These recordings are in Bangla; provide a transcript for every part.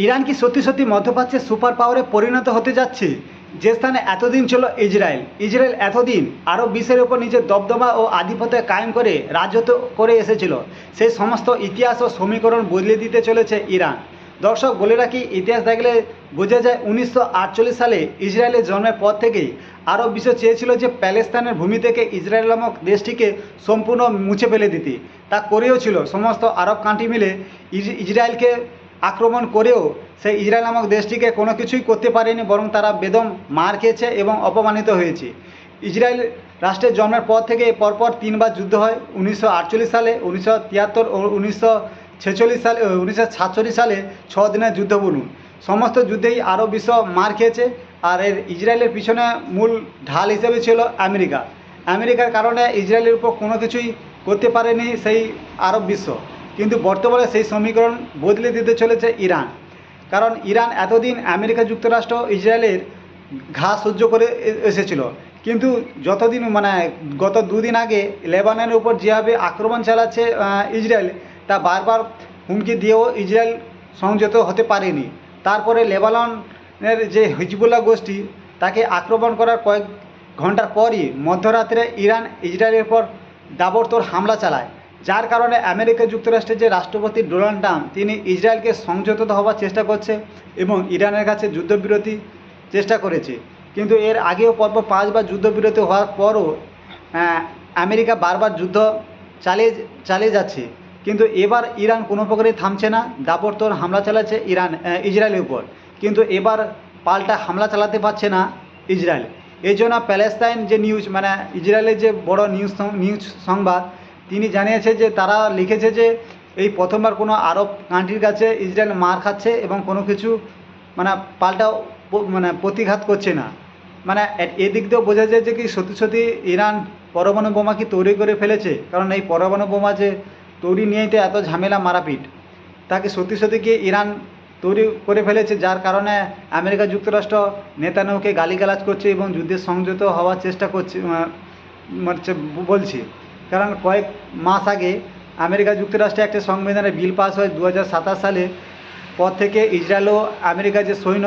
ইরান কি সত্যি সত্যি মধ্যপ্রাচ্যের সুপার পাওয়ারে পরিণত হতে যাচ্ছে? যে স্থানে এতদিন ছিল ইসরায়েল এতদিন আরব বিশ্বের ওপর নিজের দবদবা ও আধিপত্য কায়েম করে রাজত্ব করে এসেছিল, সেই সমস্ত ইতিহাস ও সমীকরণ বদলে দিতে চলেছে ইরান। দর্শক, বলে রাখি, ইতিহাস দেখলে বোঝা যায় 1948 সালে ইসরায়েলের জন্মের পর থেকেই আরব বিশ্ব চেয়েছিল যে প্যালেস্তাইনের ভূমি থেকে ইসরায়েল নামক দেশটিকে সম্পূর্ণ মুছে ফেলে দিতে। তা করেও ছিল। সমস্ত আরব কান্ট্রি মিলে ইসরায়েলকে আক্রমণ করেও সেই ইসরায়েল নামক দেশটিকে কোনো কিছুই করতে পারেনি, বরং তারা বেদম মার খেয়েছে এবং অপমানিত হয়েছে। ইসরায়েল রাষ্ট্রের জন্মের পর থেকে পরপর তিনবার যুদ্ধ হয়। 1948 সালে, 1973 ও 1946 সালে, 1947 সালে 6 দিনের যুদ্ধ বলুন। সমস্ত যুদ্ধেই আরব বিশ্ব মার খেয়েছে। আর এর ইসরায়েলের পিছনে মূল ঢাল হিসেবে ছিল আমেরিকার কারণে ইসরায়েলের উপর কোনো কিছুই করতে পারেনি সেই আরব বিশ্ব। কিন্তু বর্তমানে সেই সমীকরণ বদলে দিতে চলেছে ইরান। কারণ ইরান এতদিন আমেরিকা যুক্তরাষ্ট্র ইসরায়েলের ঘা সহ্য করে এসেছিল, কিন্তু যতদিন গত দুদিন আগে লেবাননের উপর যেভাবে আক্রমণ চালাচ্ছে ইসরায়েল, তা বারবার হুমকি দিয়েও ইসরায়েল সংযত হতে পারেনি। তারপরে লেবাননের যে হিজবুল্লাহ গোষ্ঠী, তাকে আক্রমণ করার কয়েক ঘন্টার পরই মধ্যরাত্রে ইরান ইসরায়েলের উপর দাবড়তোড় হামলা চালায়, যার কারণে আমেরিকা যুক্তরাষ্ট্রের যে রাষ্ট্রপতি ডোনাল্ড ট্রাম্প, তিনি ইসরায়েলকে সংযত হওয়ার চেষ্টা করছে এবং ইরানের কাছে যুদ্ধবিরতি চেষ্টা করেছে। কিন্তু এর আগেও পরপর 5বার যুদ্ধবিরতি হওয়ার পরও আমেরিকা বারবার যুদ্ধ চালিয়ে যাচ্ছে। কিন্তু এবার ইরান কোনো প্রকারই থামছে না, দাবড়তোড় হামলা চালাচ্ছে ইসরায়েলের উপর। কিন্তু এবার পাল্টা হামলা চালাতে পারছে না ইসরায়েল। এই জন্য প্যালেস্তাইন যে নিউজ, ইসরায়েলের যে বড় নিউজ সংবাদ, তিনি জানিয়েছে যে তারা লিখেছে যে এই প্রথমবার কোনো আরব কান্ট্রির কাছে ইসরায়েল মার খাচ্ছে এবং কোনো কিছু পাল্টা প্রতিঘাত করছে না। এদিক দিয়েও বোঝা যায় যে কি সত্যি সত্যি ইরান পরমাণু বোমা কি তৈরি করে ফেলেছে। কারণ এই পরমাণু বোমা যে তৈরি নিয়েই তো এত ঝামেলা মারাপিট, তাকে সত্যি সত্যি কি ইরান তৈরি করে ফেলেছে, যার কারণে আমেরিকা যুক্তরাষ্ট্র নেতানিয়াহুকে গালিগালাজ করছে এবং যুদ্ধে সংযত হওয়ার চেষ্টা করছে বলছে। কারণ কয়েক মাস আগে আমেরিকা যুক্তরাষ্ট্রে একটা সংবিধানের বিল পাস হয় 2027 সালে। পর থেকে ইসরায়েল ও আমেরিকা যে সৈন্য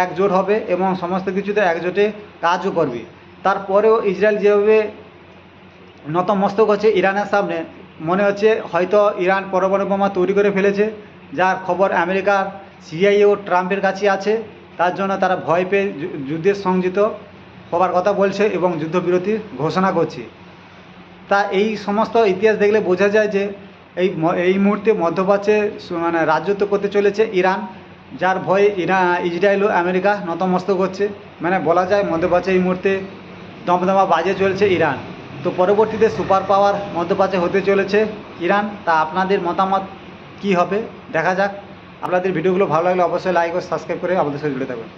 একজোট হবে এবং সমস্ত কিছুতে একজোটে কাজও করবে। তারপরেও ইসরায়েল যেভাবে নতমস্তক হচ্ছে ইরানের সামনে, মনে হচ্ছে হয়তো ইরান পরমাণু বোমা তৈরি করে ফেলেছে, যার খবর আমেরিকার সিআইএ ও ট্রাম্পের কাছে আছে। তার জন্য তারা ভয় পেয়ে যুদ্ধের সংযত হবার কথা বলছে এবং যুদ্ধবিরতি ঘোষণা করছে। তা এই সমস্ত ইতিহাস দেখলে বোঝা যায় যে এই মুহূর্তে মধ্যপ্রাচ্যে রাজত্ব করতে চলেছে ইরান, যার ভয়ে ইসরায়েল ও আমেরিকা নতমস্তক হচ্ছে। বলা যায় মধ্যপ্রাচ্যে এই মুহূর্তে দমদমা বাজে চলছে ইরান। তো পরবর্তীতে সুপার পাওয়ার মধ্যপ্রাচ্যে হতে চলেছে ইরান। তা আপনাদের মতামত কি হবে দেখা যাক। আপনাদের ভিডিওগুলো ভালো লাগলে অবশ্যই লাইক ও সাবস্ক্রাইব করে আমাদের সাথে জুড়ে থাকবেন।